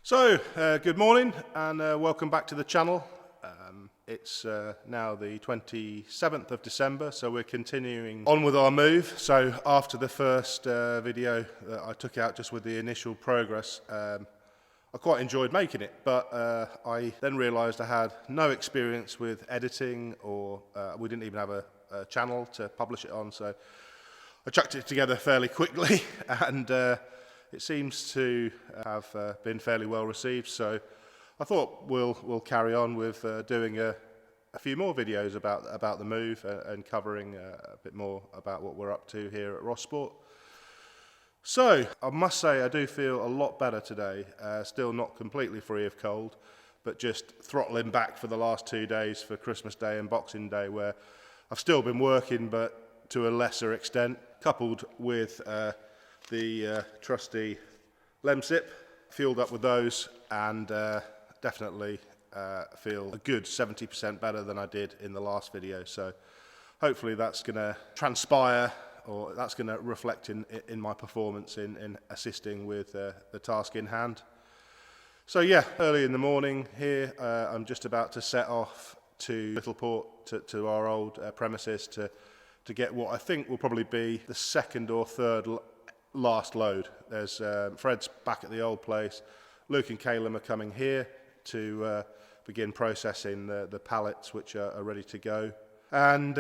Good morning and welcome back to the channel. It's now the 27th of December, so we're continuing on with our move. So after the first video that I took out just with the initial progress, I quite enjoyed making it, but I then realised I had no experience with editing, or we didn't even have a channel to publish it on, so I chucked it together fairly quickly and it seems to have been fairly well received, so I thought we'll carry on with doing a few more videos about the move and covering a bit more about what we're up to here at Ross Sport. So I must say I do feel a lot better today, still not completely free of cold, but just throttling back for the last 2 days for Christmas Day and Boxing Day, where I've still been working but to a lesser extent, coupled with the trusty Lemsip, fueled up with those, and definitely feel a good 70% better than I did in the last video. So hopefully that's going to transpire, or that's going to reflect in my performance in assisting with the task in hand. So yeah, early in the morning here, I'm just about to set off to Littleport, to our old premises, to get what I think will probably be the second or third last load. There's Fred's back at the old place. Luke and Calum are coming here to begin processing the pallets which are ready to go. And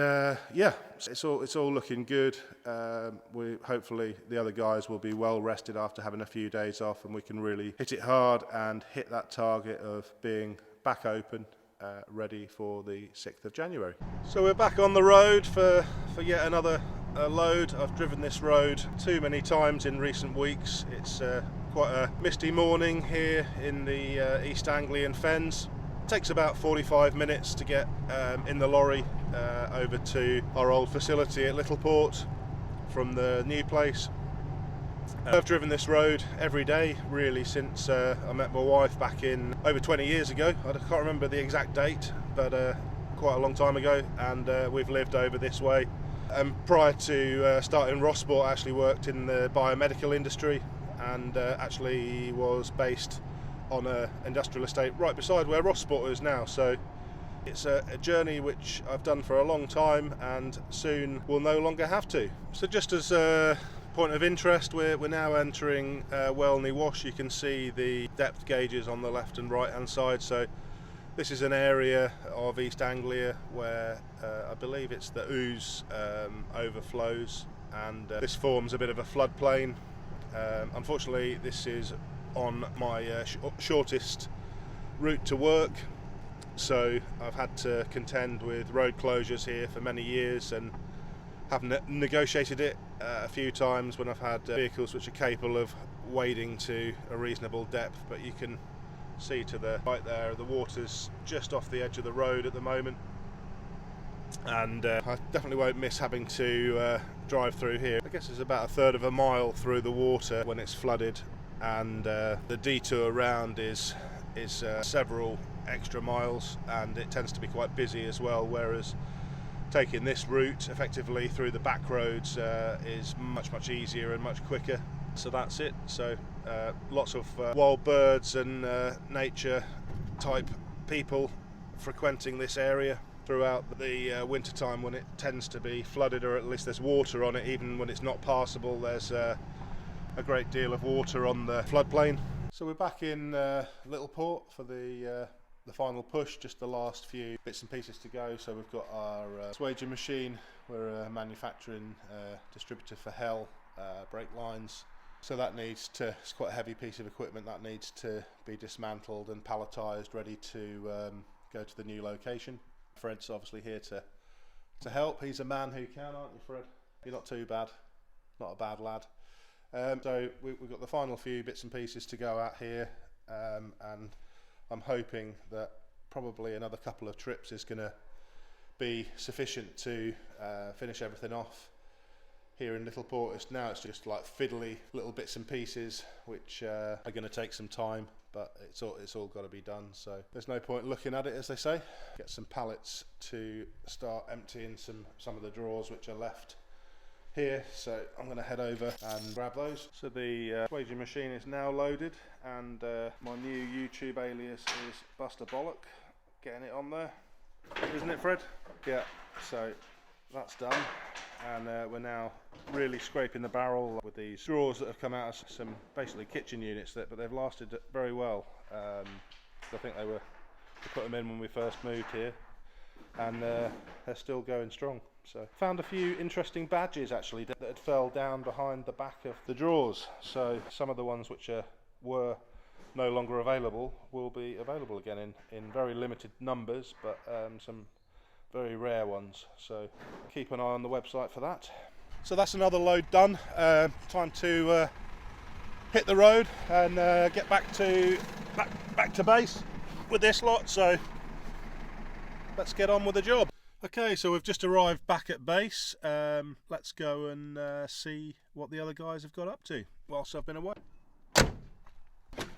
yeah, it's all looking good. Hopefully the other guys will be well rested after having a few days off, and we can really hit it hard and hit that target of being back open, ready for the 6th of January. So we're back on the road for yet another load. I've driven this road too many times in recent weeks. It's quite a misty morning here in the East Anglian Fens. It takes about 45 minutes to get in the lorry over to our old facility at Littleport from the new place. I've driven this road every day really since I met my wife back in over 20 years ago. I can't remember the exact date, but quite a long time ago, and we've lived over this way. Prior to starting Ross Sport, I actually worked in the biomedical industry, and actually was based on an industrial estate right beside where Ross Sport is now. So it's a journey which I've done for a long time and soon will no longer have to. So just as a point of interest, we're now entering Welney Wash. You can see the depth gauges on the left and right hand side. So this is an area of East Anglia where I believe it's the Ouse overflows, and this forms a bit of a floodplain. Unfortunately, this is on my shortest route to work, so I've had to contend with road closures here for many years, and have negotiated it a few times when I've had vehicles which are capable of wading to a reasonable depth. But you can see to the right there, the water's just off the edge of the road at the moment, and I definitely won't miss having to drive through here. I guess it's about a third of a mile through the water when it's flooded, and the detour around is several extra miles, and it tends to be quite busy as well, whereas taking this route effectively through the back roads is much easier and much quicker. So that's it. So lots of wild birds and nature type people frequenting this area throughout the winter time, when it tends to be flooded, or at least there's water on it. Even when it's not passable, there's a great deal of water on the floodplain. So we're back in Littleport for the final push, just the last few bits and pieces to go. So we've got our Swager machine. We're a manufacturing distributor for Hell brake lines. So that needs to, it's quite a heavy piece of equipment that needs to be dismantled and palletised, ready to go to the new location. Fred's obviously here to help. He's a man who can, aren't you, Fred? You're not too bad, not a bad lad. So we've got the final few bits and pieces to go out here, and I'm hoping that probably another couple of trips is going to be sufficient to finish everything off here in Littleport. It's just like fiddly little bits and pieces which are going to take some time, but it's all got to be done, so there's no point looking at it, as they say. Get some pallets to start emptying some of the drawers which are left here, so I'm going to head over and grab those. So the swaging machine is now loaded, and my new YouTube alias is Buster Bollock. Getting it on there, isn't it, Fred? Yeah, so that's done, and we're now really scraping the barrel with these drawers that have come out of some basically kitchen units, but they've lasted very well. I think we put them in when we first moved here, and they're still going strong. So found a few interesting badges actually that had fell down behind the back of the drawers. So some of the ones which were no longer available will be available again in very limited numbers, but some very rare ones. So keep an eye on the website for that. So that's another load done. Time to hit the road and get back to base with this lot. So let's get on with the job. Okay, so we've just arrived back at base. Let's go and see what the other guys have got up to whilst I've been away.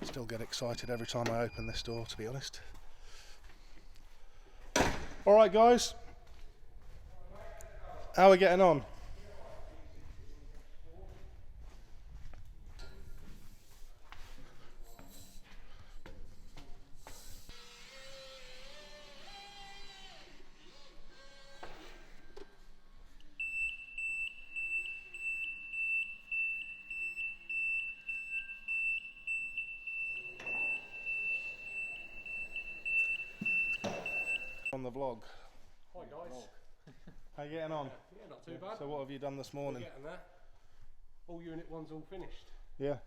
Still get excited every time I open this door, to be honest. Alright guys, how are we getting on? On the vlog. Hi guys. How you getting on? Yeah, not too bad. So what have you done this morning? We're getting there. All unit one's all finished. Yeah,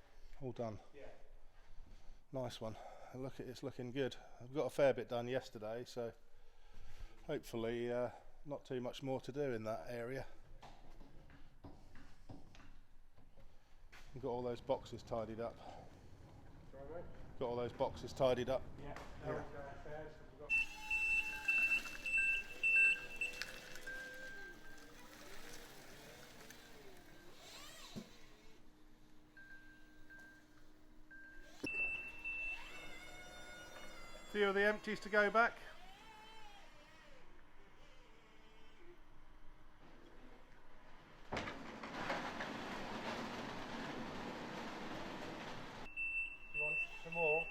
all done. Yeah. Nice one. Look, it's looking good. I've got a fair bit done yesterday, so hopefully not too much more to do in that area. We've got all those boxes tidied up. Sorry, mate? Got all those boxes tidied up. Yeah. Yeah. Downstairs. We've got Few of the empties to go back. You want some more?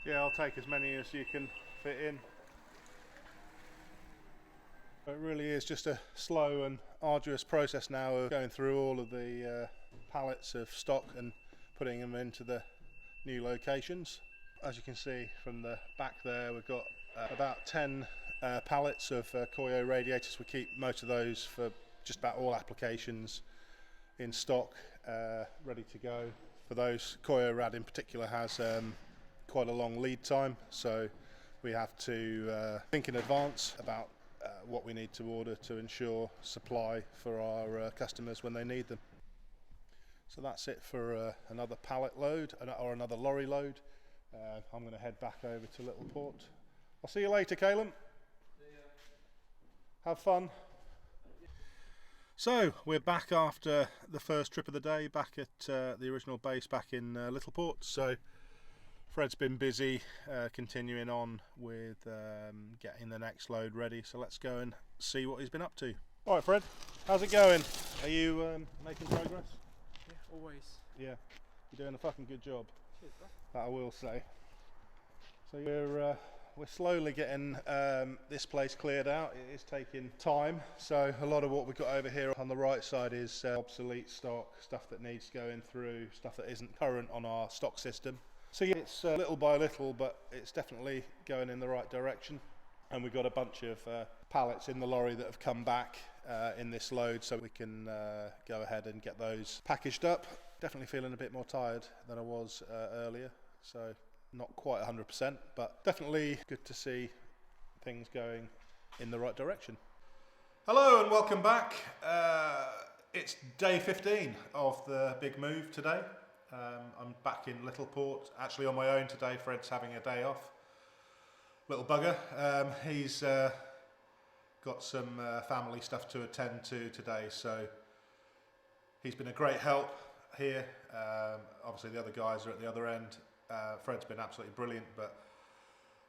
Yeah, I'll take as many as you can fit in. It really is just a slow and arduous process now of going through all of the pallets of stock and putting them into the new locations. As you can see from the back there, we've got about 10 pallets of Koyo radiators. We keep most of those for just about all applications in stock, ready to go. For those, Koyo Rad in particular has quite a long lead time, so we have to think in advance about what we need to order to ensure supply for our customers when they need them. So that's it for another pallet load, or another lorry load. I'm going to head back over to Little Port. I'll see you later, Caleb. Have fun. So we're back after the first trip of the day, back at the original base back in Little Port. So Fred's been busy continuing on with getting the next load ready. So let's go and see what he's been up to. All right, Fred, how's it going? Are you making progress? Yeah, always. Yeah, you're doing a fucking good job. Cheers, bro. That I will say. So we're slowly getting this place cleared out. It is taking time. So a lot of what we've got over here on the right side is obsolete stock, stuff that needs going through, stuff that isn't current on our stock system. So yeah, it's little by little, but it's definitely going in the right direction. And we've got a bunch of pallets in the lorry that have come back in this load, so we can go ahead and get those packaged up. Definitely feeling a bit more tired than I was earlier, so not quite 100%, but definitely good to see things going in the right direction. Hello and welcome back. It's day 15 of the big move today. I'm back in Little Port, actually on my own today. Fred's having a day off. Little bugger. He's got some family stuff to attend to today, so he's been a great help here. Obviously the other guys are at the other end. Fred's been absolutely brilliant, but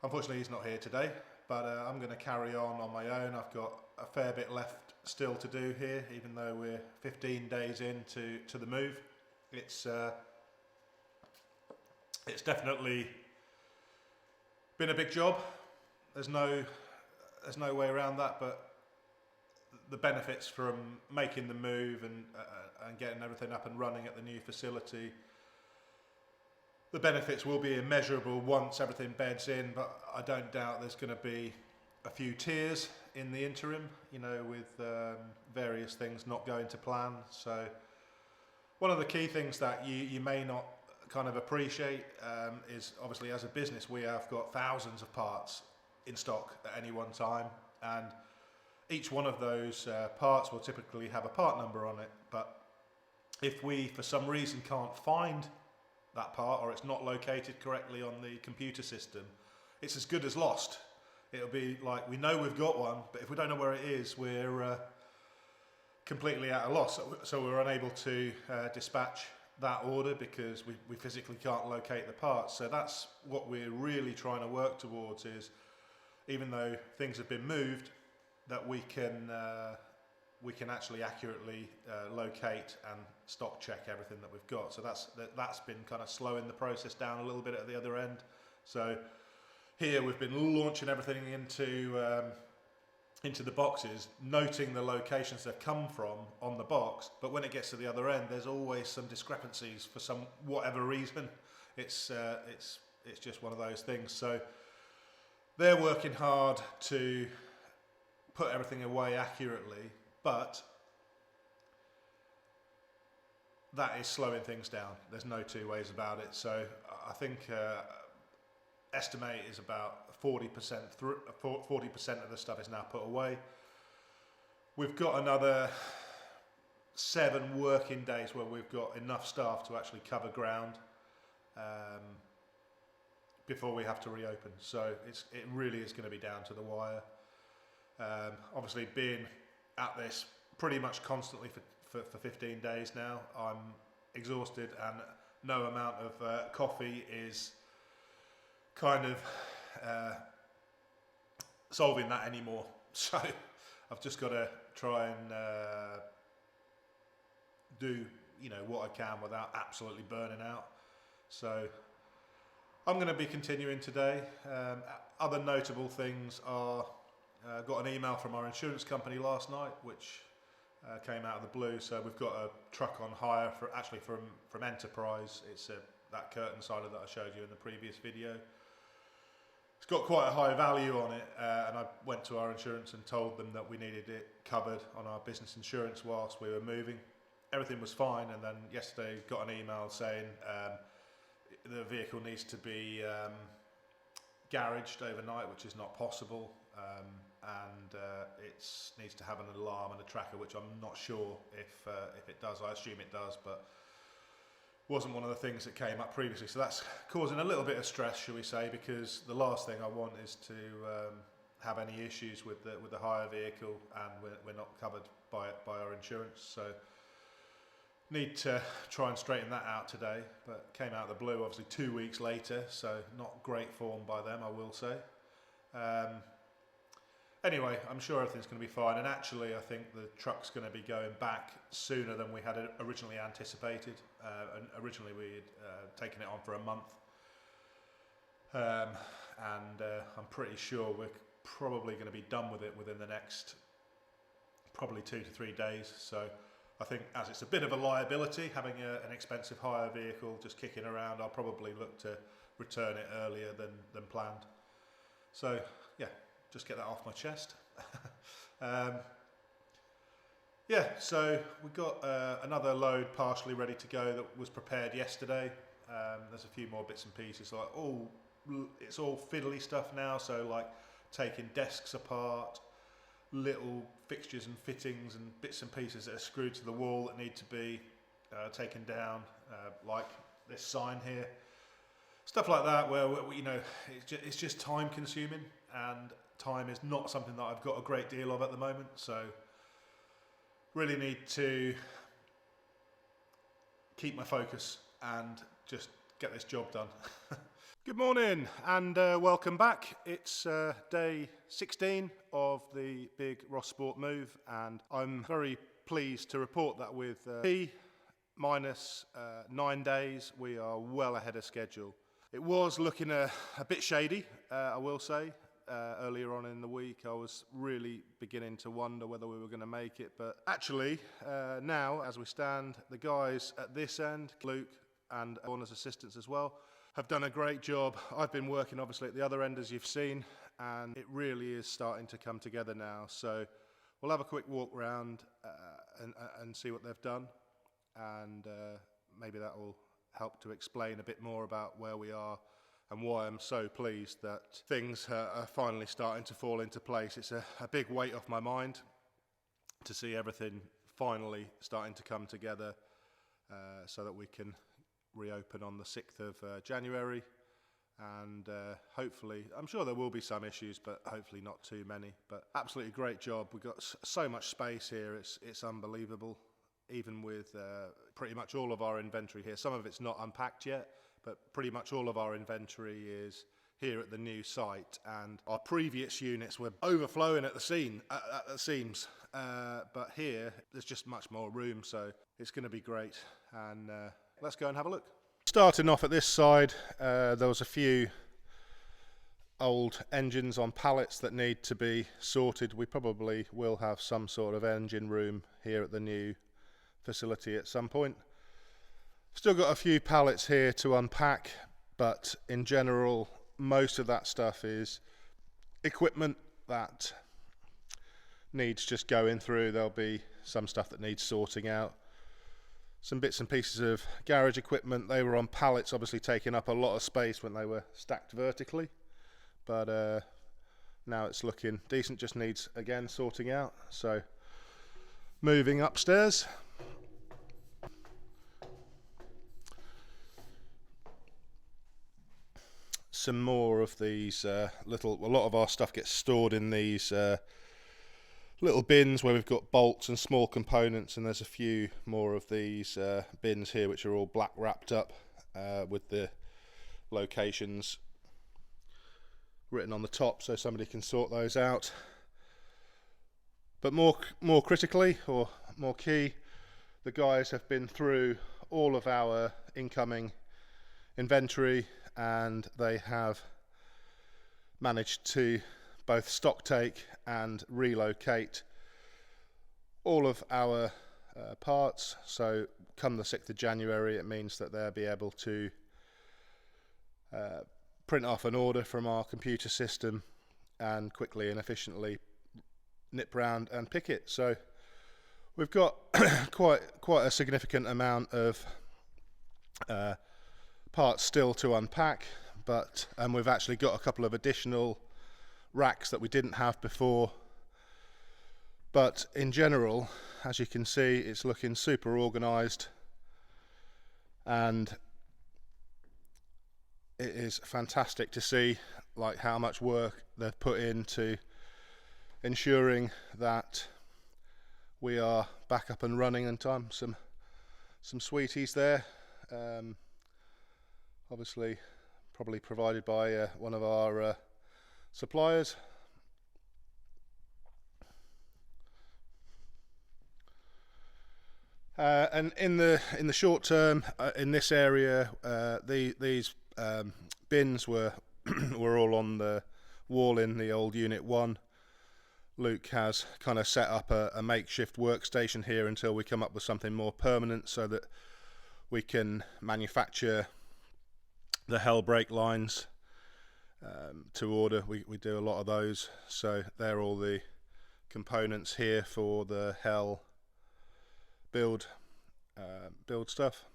unfortunately he's not here today. but I'm going to carry on my own. I've got a fair bit left still to do here, even though we're 15 days into the move. It's definitely been a big job. There's no way around that, but the benefits from making the move and getting everything up and running at the new facility, the benefits will be immeasurable once everything beds in, but I don't doubt there's going to be a few tears in the interim, you know, with various things not going to plan. So one of the key things that you may not kind of appreciate is obviously as a business we have got thousands of parts in stock at any one time, and each one of those parts will typically have a part number on it. But if we for some reason can't find that part, or it's not located correctly on the computer system, it's as good as lost. It'll be like, we know we've got one, but if we don't know where it is, we're completely at a loss. So we're unable to dispatch that order because we physically can't locate the parts. So that's what we're really trying to work towards, is even though things have been moved, that we can actually accurately locate and stock check everything that we've got. So that's been kind of slowing the process down a little bit at the other end. So here we've been launching everything into the boxes, noting the locations they've come from on the box, but when it gets to the other end, there's always some discrepancies for some whatever reason. It's just one of those things. So they're working hard to put everything away accurately, but that is slowing things down. There's no two ways about it. So I think estimate is about 40% of the stuff is now put away. We've got another 7 working days where we've got enough staff to actually cover ground before we have to reopen. So it really is going to be down to the wire. Obviously being at this pretty much constantly for 15 days now, I'm exhausted, and no amount of coffee is kind of solving that anymore. So I've just got to try and do, you know, what I can without absolutely burning out. So I'm going to be continuing today. Other notable things are, got an email from our insurance company last night, which came out of the blue. So we've got a truck on hire from Enterprise. It's that curtain sider that I showed you in the previous video. It's got quite a high value on it, and I went to our insurance and told them that we needed it covered on our business insurance whilst we were moving. Everything was fine, and then yesterday got an email saying the vehicle needs to be garaged overnight, which is not possible, and it needs to have an alarm and a tracker, which I'm not sure if it does. I assume it does, but wasn't one of the things that came up previously. So that's causing a little bit of stress, shall we say, because the last thing I want is to have any issues with the hire vehicle, and we're not covered by our insurance. So need to try and straighten that out today, but came out of the blue obviously 2 weeks later, so not great form by them, I will say. Anyway, I'm sure everything's going to be fine, and actually I think the truck's going to be going back sooner than we had originally anticipated. And originally we had taken it on for a month, and I'm pretty sure we're probably going to be done with it within the next probably 2 to 3 days. So I think as it's a bit of a liability having an expensive hire vehicle just kicking around, I'll probably look to return it earlier than planned. So yeah, just get that off my chest. Yeah, so we've got another load partially ready to go that was prepared yesterday. There's a few more bits and pieces, like it's all fiddly stuff now, so like taking desks apart, little fixtures and fittings and bits and pieces that are screwed to the wall that need to be taken down, like this sign here. Stuff like that, where you know, it's just time consuming, and time is not something that I've got a great deal of at the moment. So really need to keep my focus and just get this job done. Good morning and welcome back. It's day 16 of the big Ross Sport move, and I'm very pleased to report that with T minus 9 days, we are well ahead of schedule. It was looking a bit shady, I will say. Earlier on in the week, I was really beginning to wonder whether we were going to make it, but actually now, as we stand, the guys at this end, Luke and Lorna's assistants as well, have done a great job. I've been working obviously at the other end, as you've seen, and it really is starting to come together now. So we'll have a quick walk round and see what they've done, and maybe that will help to explain a bit more about where we are and why I'm so pleased that things are finally starting to fall into place. It's a big weight off my mind to see everything finally starting to come together so that we can reopen on the 6th of January, and hopefully, I'm sure there will be some issues, but hopefully not too many. But absolutely great job. We've got so much space here, it's unbelievable, even with pretty much all of our inventory here. Some of it's not unpacked yet, but pretty much all of our inventory is here at the new site, and our previous units were overflowing at the seams, but here there's just much more room, so it's going to be great. And let's go and have a look. Starting off at this side, there was a few old engines on pallets that need to be sorted. We probably will have some sort of engine room here at the new facility at some point. Still got a few pallets here to unpack, but in general, most of that stuff is equipment that needs just going through. There'll be some stuff that needs sorting out. Some bits and pieces of garage equipment. They were on pallets, obviously taking up a lot of space when they were stacked vertically, but now it's looking decent, just needs again sorting out. So moving upstairs. Some more of these a lot of our stuff gets stored in these little bins where we've got bolts and small components, and there's a few more of these bins here which are all black wrapped up with the locations written on the top so somebody can sort those out. But more critically, or more key, the guys have been through all of our incoming inventory, and they have managed to both stock take and relocate all of our parts. So come the 6th of January, it means that they'll be able to print off an order from our computer system and quickly and efficiently nip round and pick it. So we've got quite a significant amount of parts still to unpack, but we've actually got a couple of additional racks that we didn't have before. But in general, as you can see, it's looking super organized, and it is fantastic to see like how much work they've put into ensuring that we are back up and running in time. Some sweeties there, obviously probably provided by one of our suppliers. And in the short term, in this area, these bins were were all on the wall in the old Unit 1. Luke has kind of set up a makeshift workstation here until we come up with something more permanent, so that we can manufacture the Hell brake lines to order. We do a lot of those, so they're all the components here for the Hell build stuff.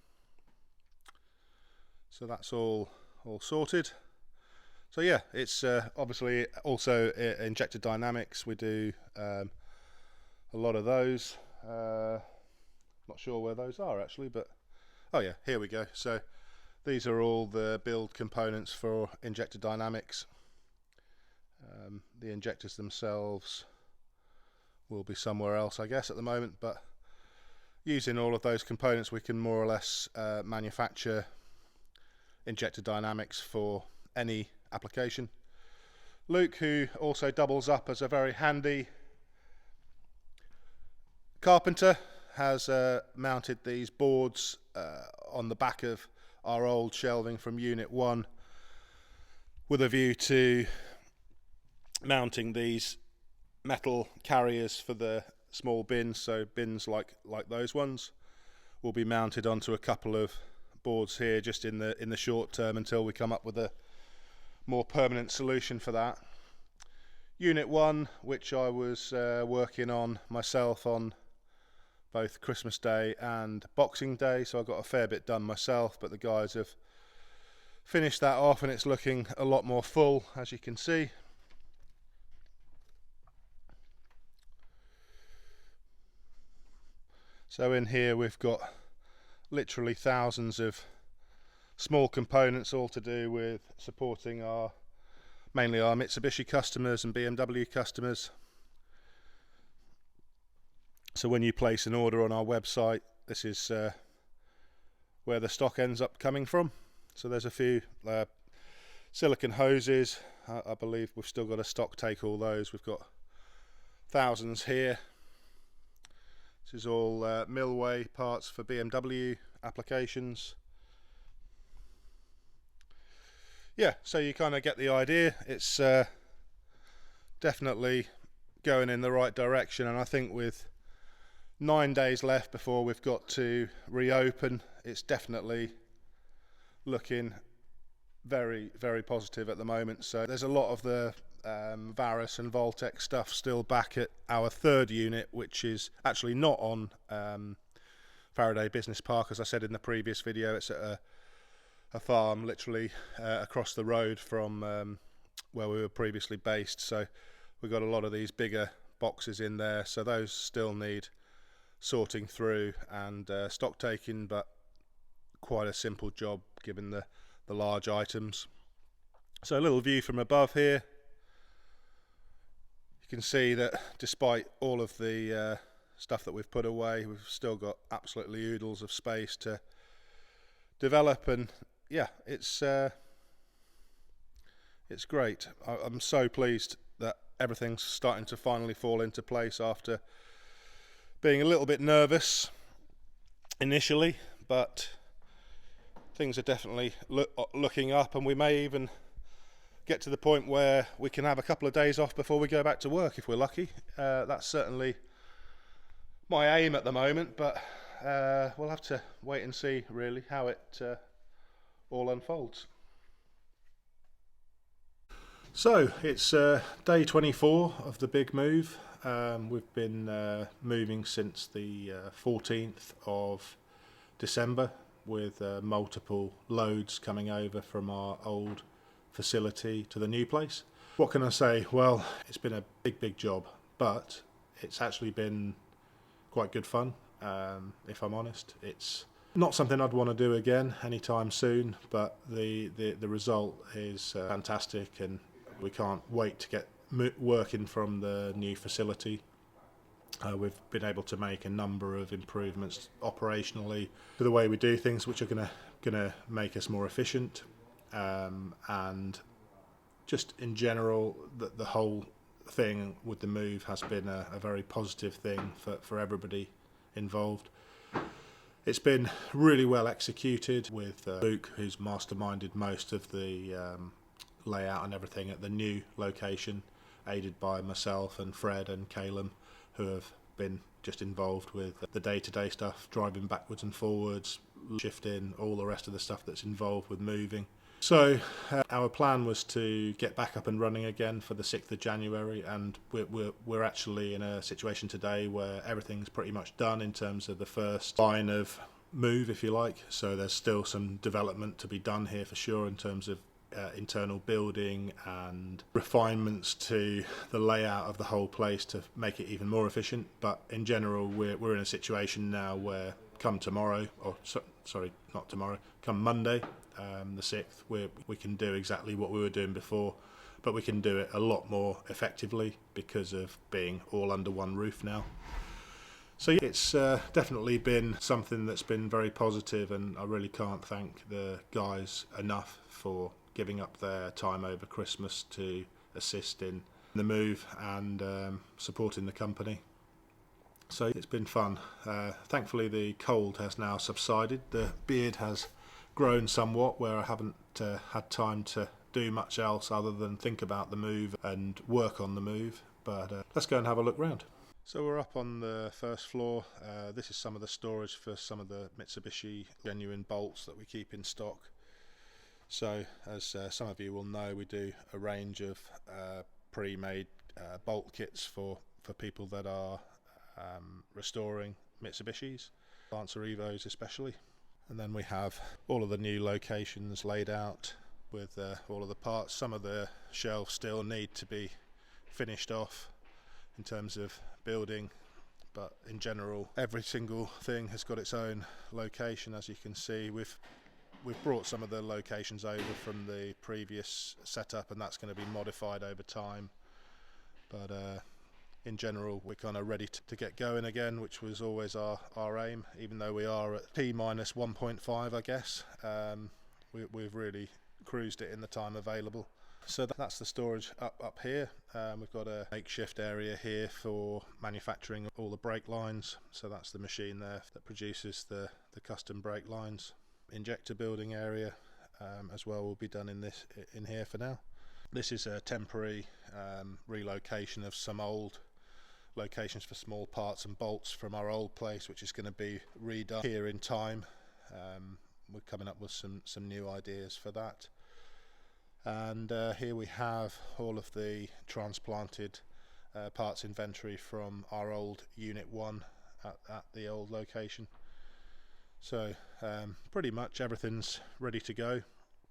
So that's all sorted. So yeah, it's obviously also injector dynamics. We do a lot of those. Not sure where those are actually, but oh yeah, here we go. So these are all the build components for injector dynamics. The injectors themselves will be somewhere else, I guess, at the moment, but using all of those components we can more or less manufacture injector dynamics for any application. Luke, who also doubles up as a very handy carpenter, has mounted these boards on the back of our old shelving from Unit 1 with a view to mounting these metal carriers for the small bins. So bins like those ones will be mounted onto a couple of boards here just in the short term until we come up with a more permanent solution for that. Unit 1, which I was working on myself on both Christmas Day and Boxing Day, so I got a fair bit done myself, but the guys have finished that off and it's looking a lot more full, as you can see. So in here we've got literally thousands of small components, all to do with supporting mainly our Mitsubishi customers and BMW customers. So when you place an order on our website, this is where the stock ends up coming from. So there's a few silicon hoses. I believe we've still got to stock take all those. We've got thousands here. This is all Millway parts for BMW applications. Yeah, so you kind of get the idea. It's definitely going in the right direction, and I think with 9 days left before we've got to reopen, it's definitely looking very, very positive at the moment. So there's a lot of the Varis and Voltec stuff still back at our third unit, which is actually not on Faraday Business Park. As I said in the previous video, it's at a farm literally across the road from where we were previously based. So we've got a lot of these bigger boxes in there, so those still need sorting through and stock taking, but quite a simple job given the large items. So a little view from above here. You can see that despite all of the stuff that we've put away, we've still got absolutely oodles of space to develop, and yeah, it's great. I'm so pleased that everything's starting to finally fall into place after being a little bit nervous initially, but things are definitely looking up, and we may even get to the point where we can have a couple of days off before we go back to work if we're lucky. That's certainly my aim at the moment, but we'll have to wait and see really how it all unfolds. So it's day 24 of the big move. We've been moving since the 14th of December with multiple loads coming over from our old facility to the new place. What can I say? Well, it's been a big job, but it's actually been quite good fun, if I'm honest. It's not something I'd want to do again anytime soon, but the result is fantastic, and we can't wait to get working from the new facility. We've been able to make a number of improvements operationally to the way we do things, which are gonna make us more efficient, and just in general, the whole thing with the move has been a very positive thing for everybody involved. It's been really well executed with Luke, who's masterminded most of the layout and everything at the new location, aided by myself and Fred and Calum, who have been just involved with the day-to-day stuff, driving backwards and forwards, shifting, all the rest of the stuff that's involved with moving. So our plan was to get back up and running again for the 6th of January, and we're actually in a situation today where everything's pretty much done in terms of the first line of move, if you like. So there's still some development to be done here for sure in terms of internal building and refinements to the layout of the whole place to make it even more efficient. But in general, we're in a situation now where come tomorrow, or sorry, not tomorrow, come Monday, the 6th, we can do exactly what we were doing before, but we can do it a lot more effectively because of being all under one roof now. So yeah, it's definitely been something that's been very positive, and I really can't thank the guys enough for giving up their time over Christmas to assist in the move and supporting the company. So it's been fun. Thankfully the cold has now subsided. The beard has grown somewhat where I haven't had time to do much else other than think about the move and work on the move. But let's go and have a look round. So we're up on the first floor. This is some of the storage for some of the Mitsubishi genuine bolts that we keep in stock. So as some of you will know, we do a range of pre-made bolt kits for people that are restoring Mitsubishis, Lancer Evos especially. And then we have all of the new locations laid out with all of the parts. Some of the shelves still need to be finished off in terms of building, but in general every single thing has got its own location. As you can see, we've brought some of the locations over from the previous setup, and that's going to be modified over time, but in general we're kind of ready to get going again, which was always our aim. Even though we are at T minus 1.5, I guess, we've really cruised it in the time available. So that's the storage up here. We've got a makeshift area here for manufacturing all the brake lines, so that's the machine there that produces the custom brake lines. Injector building area as well will be done in here for now. This is a temporary relocation of some old locations for small parts and bolts from our old place, which is going to be redone here in time. We're coming up with some new ideas for that. And here we have all of the transplanted parts inventory from our old Unit 1 at the old location. So pretty much everything's ready to go,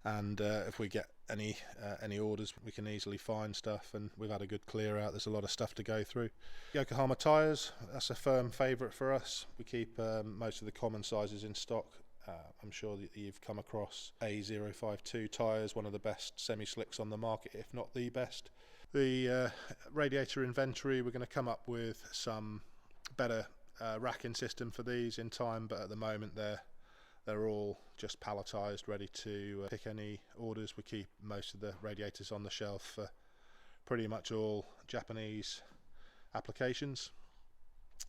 and if we get any orders, we can easily find stuff, and we've had a good clear out. There's a lot of stuff to go through. Yokohama tyres, that's a firm favourite for us. We keep most of the common sizes in stock. I'm sure that you've come across A052 tyres, one of the best semi-slicks on the market, if not the best. The radiator inventory, we're going to come up with some better racking system for these in time, but at the moment they're all just palletized, ready to pick any orders. We keep most of the radiators on the shelf for pretty much all Japanese applications.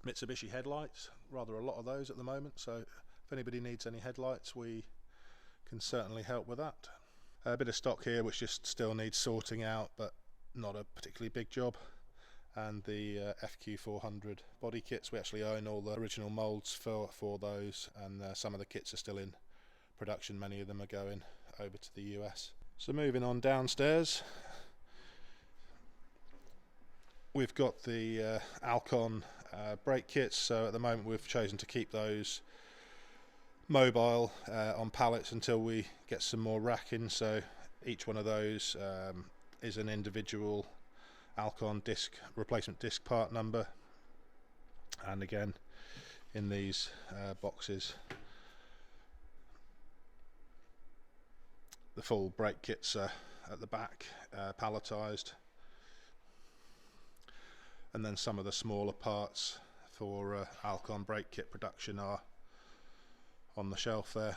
Mitsubishi headlights, rather a lot of those at the moment, so if anybody needs any headlights, we can certainly help with that. A bit of stock here which just still needs sorting out, but not a particularly big job. And the FQ400 body kits, we actually own all the original moulds for those, and some of the kits are still in production. Many of them are going over to the US. So moving on downstairs, we've got the Alcon brake kits. So at the moment we've chosen to keep those mobile on pallets until we get some more racking. So each one of those is an individual Alcon replacement disc part number, and again in these boxes the full brake kits are at the back, palletized, and then some of the smaller parts for Alcon brake kit production are on the shelf there.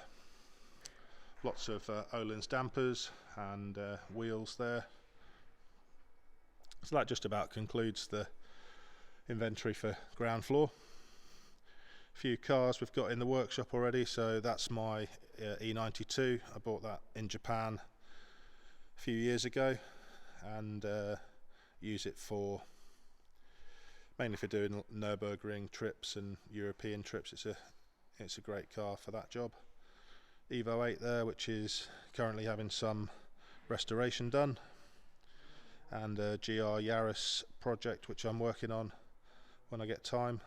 Lots of Öhlins dampers and wheels there. So that just about concludes the inventory for ground floor. A few cars we've got in the workshop already. So that's my E92. I bought that in Japan a few years ago, and use it mainly for doing Nürburgring trips and European trips. It's a great car for that job. Evo 8 there, which is currently having some restoration done, and a GR Yaris project which I'm working on when I get time.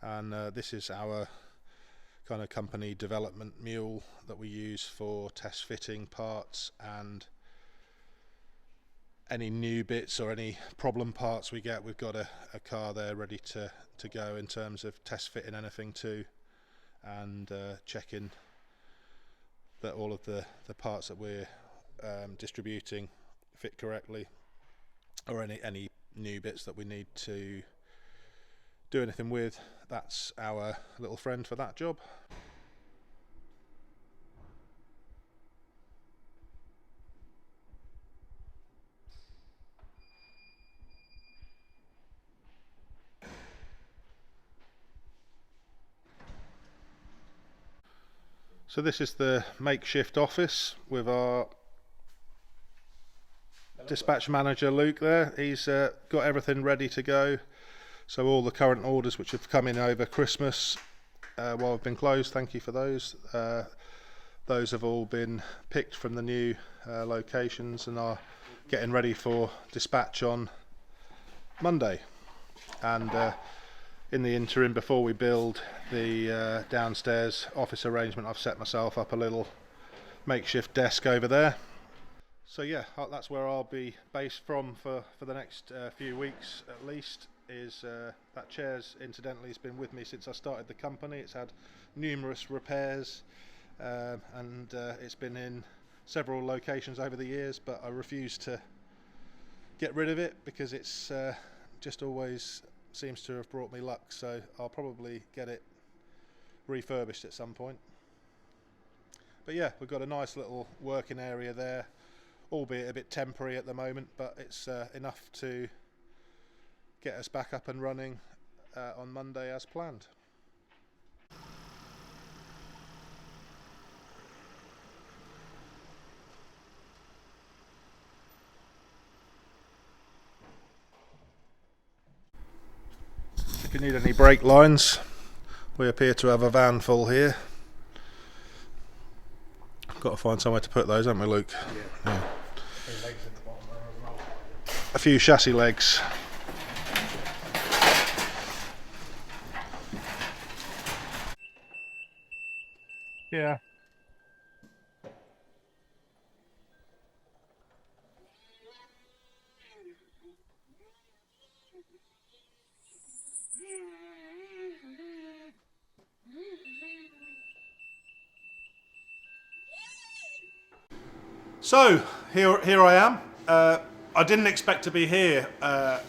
And this is our kind of company development mule that we use for test fitting parts and any new bits or any problem parts we get. We've got a car there ready to go in terms of test fitting anything to, and checking that all of the parts that we're distributing fit correctly, or any new bits that we need to do anything with. That's our little friend for that job. So this is the makeshift office with our dispatch manager Luke there. He's got everything ready to go. So all the current orders which have come in over Christmas while we've been closed, thank you for those. Those have all been picked from the new locations and are getting ready for dispatch on Monday. And in the interim, before we build the downstairs office arrangement, I've set myself up a little makeshift desk over there. So yeah, that's where I'll be based from for the next few weeks at least. Is that chair's incidentally has been with me since I started the company. It's had numerous repairs and it's been in several locations over the years, but I refuse to get rid of it because it's just always seems to have brought me luck. So I'll probably get it refurbished at some point. But yeah, we've got a nice little working area there, albeit a bit temporary at the moment, but it's enough to get us back up and running on Monday as planned. If you need any brake lines, we appear to have a van full here. Got to find somewhere to put those, haven't we, Luke? Yeah. A few chassis legs. Yeah. So here I am. I didn't expect to be here,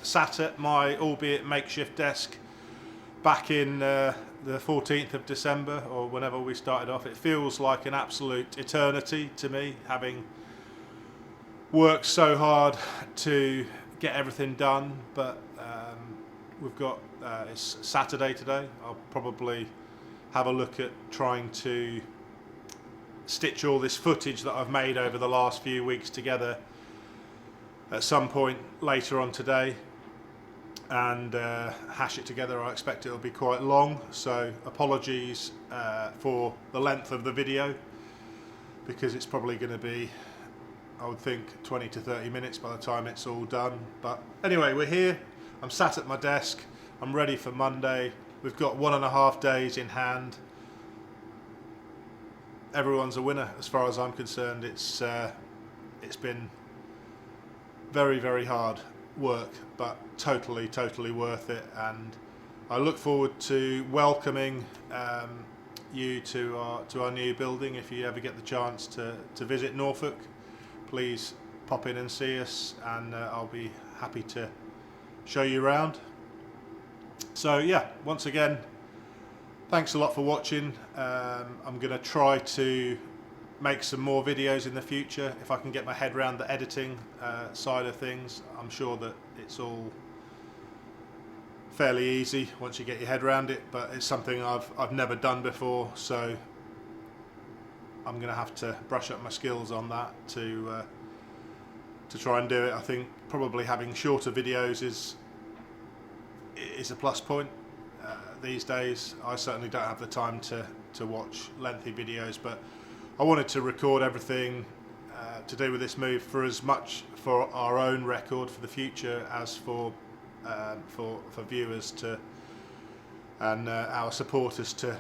sat at my albeit makeshift desk back in the 14th of December or whenever we started off. It feels like an absolute eternity to me, having worked so hard to get everything done. But we've got it's Saturday today. I'll probably have a look at trying to stitch all this footage that I've made over the last few weeks together at some point later on today and hash it together. I expect it'll be quite long, so apologies for the length of the video, because it's probably going to be, I would think, 20 to 30 minutes by the time it's all done. But anyway, we're here. I'm sat at my desk. I'm ready for Monday. We've got 1.5 days in hand. Everyone's a winner as far as I'm concerned. It's been very, very hard work, but totally worth it. And I look forward to welcoming you to our new building. If you ever get the chance to visit Norfolk, please pop in and see us, and I'll be happy to show you around. So yeah, once again, thanks a lot for watching. I'm going to try to make some more videos in the future if I can get my head around the editing side of things. I'm sure that it's all fairly easy once you get your head around it, but it's something I've never done before, so I'm going to have to brush up my skills on that to try and do it. I think probably having shorter videos is a plus point. These days I certainly don't have the time to watch lengthy videos, but I wanted to record everything to do with this move for as much for our own record for the future as for viewers to and our supporters to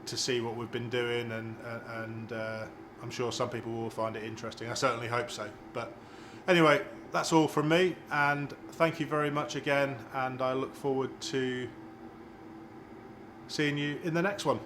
see what we've been doing, and I'm sure some people will find it interesting. I certainly hope so. But anyway, that's all from me, and thank you very much again, and I look forward to seeing you in the next one.